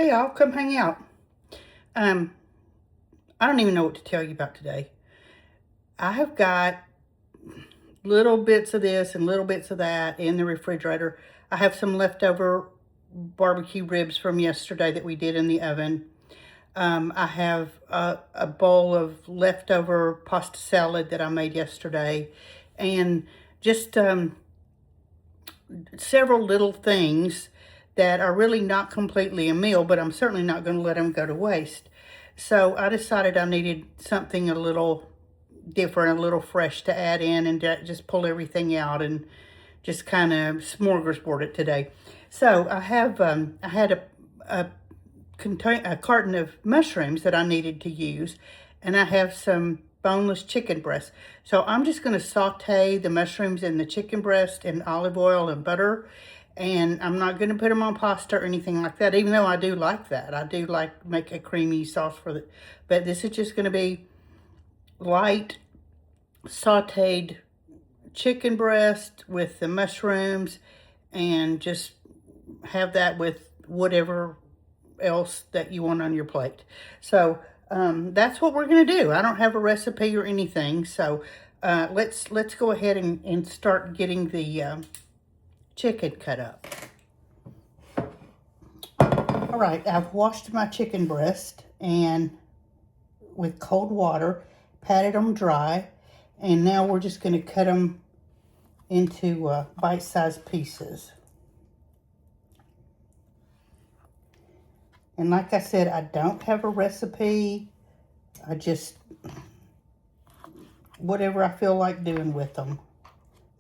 Hey y'all, come hang out. I don't even know what to tell you about today. I have got little bits of this and little bits of that in the refrigerator. I have some leftover barbecue ribs from yesterday that we did in the oven. I have a bowl of leftover pasta salad that I made yesterday, and just several little things that are really not completely a meal, but I'm certainly not going to let them go to waste. So I decided I needed something a little different, a little fresh to add in and just pull everything out and just kind of smorgasbord it today. So I have I had a carton of mushrooms that I needed to use, and I have some boneless chicken breast. So I'm just going to saute the mushrooms and the chicken breast in olive oil and butter, and I'm not going to put them on pasta or anything like that, even though I do like that. I do like make a creamy sauce for it, but this is just going to be light sauteed chicken breast with the mushrooms, and just have that with whatever else that you want on your plate. So that's what we're going to do. I don't have a recipe or anything, so let's go ahead and start getting the chicken cut up. All right, I've washed my chicken breast and with cold water, patted them dry, and now we're just going to cut them into bite-sized pieces. And like I said, I don't have a recipe. I just, whatever I feel like doing with them.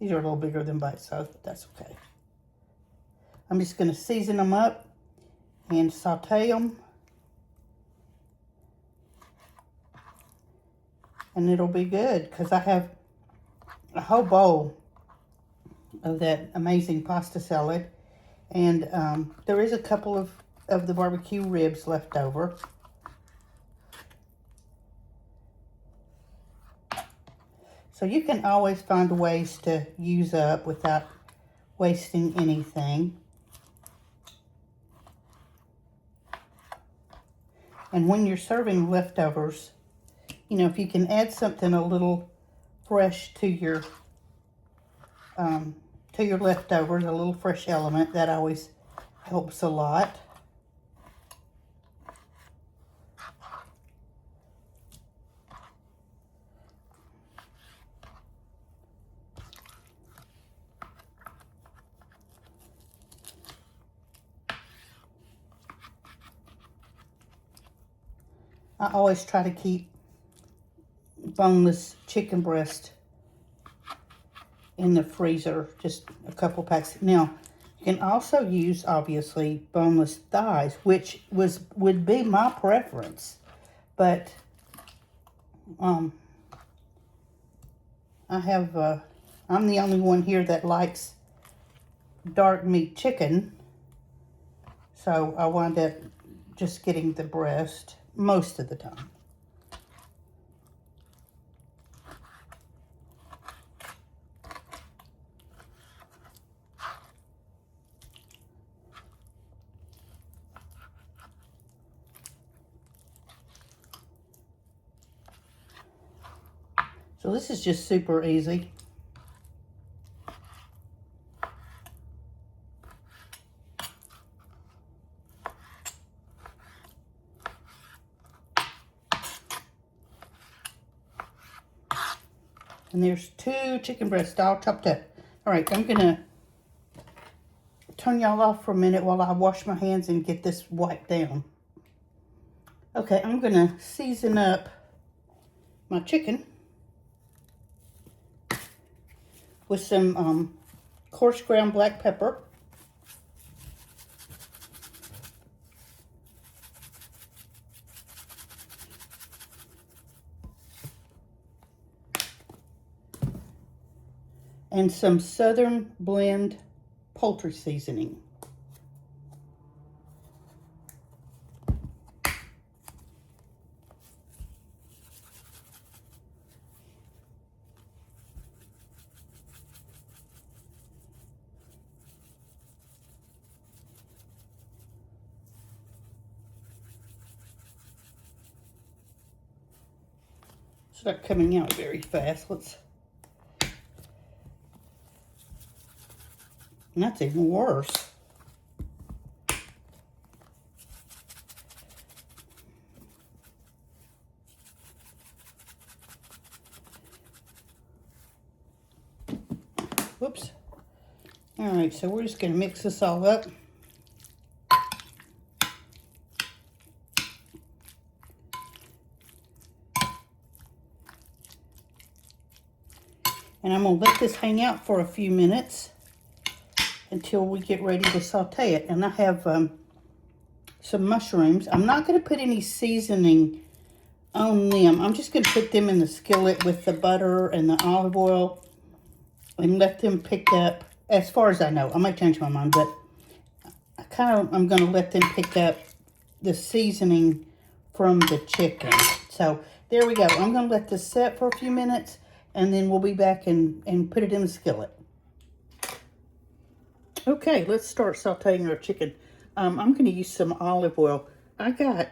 These are a little bigger than bite-sized, but that's okay. I'm just going to season them up and saute them. And it'll be good because I have a whole bowl of that amazing pasta salad. And there is a couple of the barbecue ribs left over. So you can always find ways to use up without wasting anything. And when you're serving leftovers, you know, if you can add something a little fresh to your leftovers, a little fresh element, that always helps a lot. I always try to keep boneless chicken breast in the freezer, just a couple packs. Now, you can also use, obviously, boneless thighs, which would be my preference. But I have, I'm the only one here that likes dark meat chicken. So I wind up just getting the breast most of the time. So this is just super easy. And there's 2 chicken breasts all chopped up. All right, I'm gonna turn y'all off for a minute while I wash my hands and get this wiped down. Okay, I'm gonna season up my chicken with some coarse ground black pepper. And some Southern Blend poultry seasoning. It's not coming out very fast. And that's even worse. Whoops. All right, so we're just gonna mix this all up. And I'm gonna let this hang out for a few minutes until we get ready to saute it. And I have some mushrooms. I'm not gonna put any seasoning on them. I'm just gonna put them in the skillet with the butter and the olive oil and let them pick up, as far as I know. I might change my mind, but I'm gonna let them pick up the seasoning from the chicken. So there we go. I'm gonna let this set for a few minutes and then we'll be back and put it in the skillet. Okay, let's start sauteing our chicken. I'm gonna use some olive oil. I got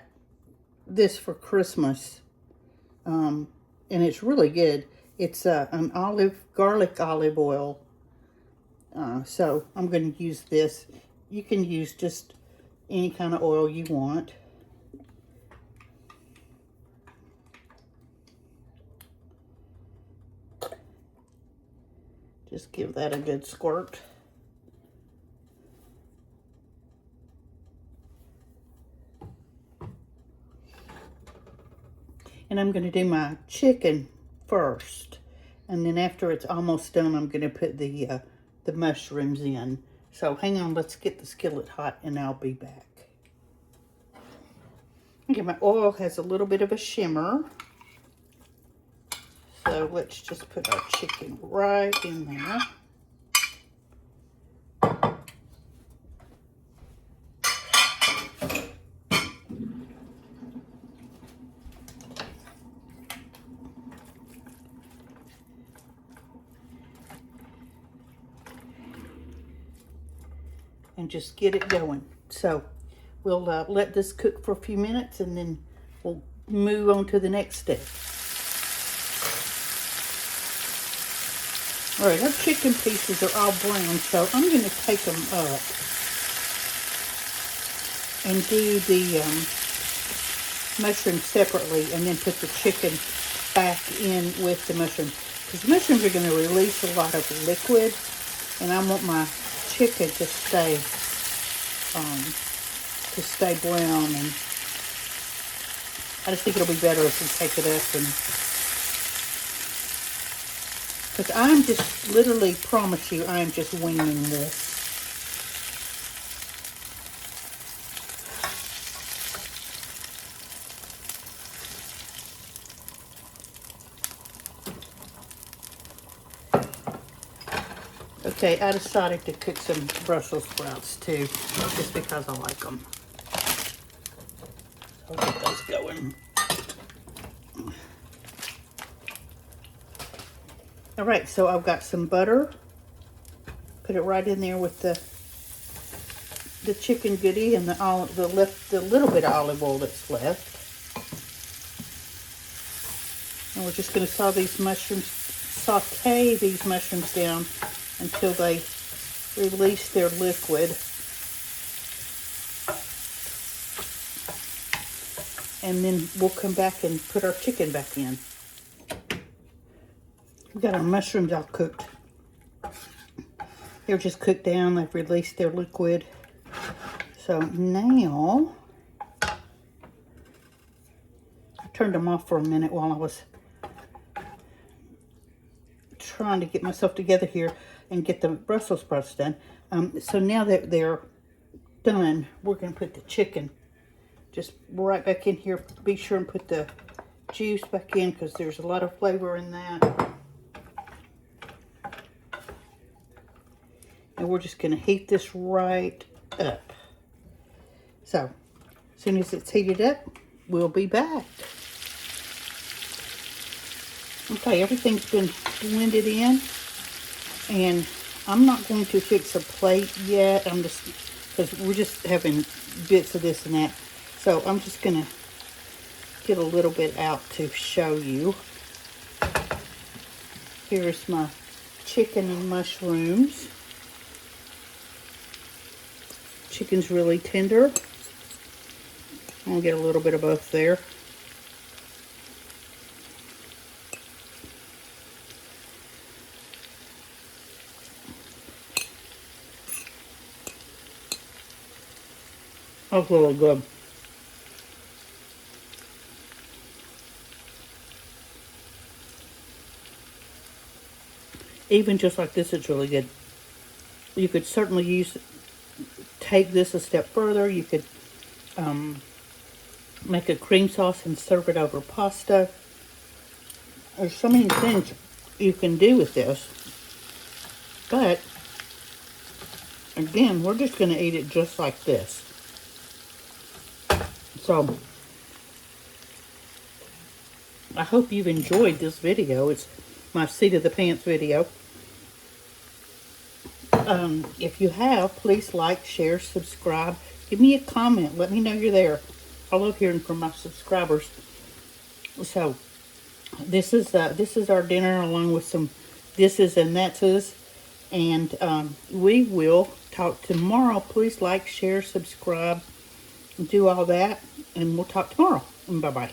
this for Christmas, and it's really good. It's an garlic olive oil. So I'm going to use this. You can use just any kind of oil you want. Just give that a good squirt. And I'm going to do my chicken first. And then after it's almost done, I'm going to put the mushrooms in. So hang on, let's get the skillet hot and I'll be back. Okay, my oil has a little bit of a shimmer. So let's just put our chicken right in there. And just get it going. So we'll let this cook for a few minutes and then we'll move on to the next step. All right, our chicken pieces are all brown, so I'm going to take them up and do the mushrooms separately and then put the chicken back in with the mushrooms. Because the mushrooms are going to release a lot of liquid and I want my chicken to stay brown, and I just think it'll be better if we take it up and, because I'm just literally promise you I am just winging this. Okay, I decided to cook some Brussels sprouts too, just because I like them. I'll get those going. All right, so I've got some butter. Put it right in there with the chicken goodie and the little bit of olive oil that's left. And we're just going to saute these mushrooms down until they release their liquid. And then we'll come back and put our chicken back in. We got our mushrooms all cooked. They're just cooked down. They've released their liquid. So now, I turned them off for a minute while I was trying to get myself together here and get the Brussels sprouts done. So now that they're done, we're going to put the chicken just right back in here. Be sure and put the juice back in because there's a lot of flavor in that. And we're just going to heat this right up. So, as soon as it's heated up, we'll be back. Okay, everything's been blended in. And I'm not going to fix a plate yet. I'm just, because we're just having bits of this and that. So I'm just going to get a little bit out to show you. Here is my chicken and mushrooms. Chicken's really tender. I'm gonna get a little bit of both there. That's really good. Even just like this, it's really good. You could certainly take this a step further. You could make a cream sauce and serve it over pasta. There's so many things you can do with this. But, again, we're just going to eat it just like this. So, I hope you've enjoyed this video. It's my seat of the pants video. If you have, please like, share, subscribe. Give me a comment. Let me know you're there. I love hearing from my subscribers. So, this is our dinner along with some thises and thatses. And we will talk tomorrow. Please like, share, subscribe, do all that. And we'll talk tomorrow. Bye-bye.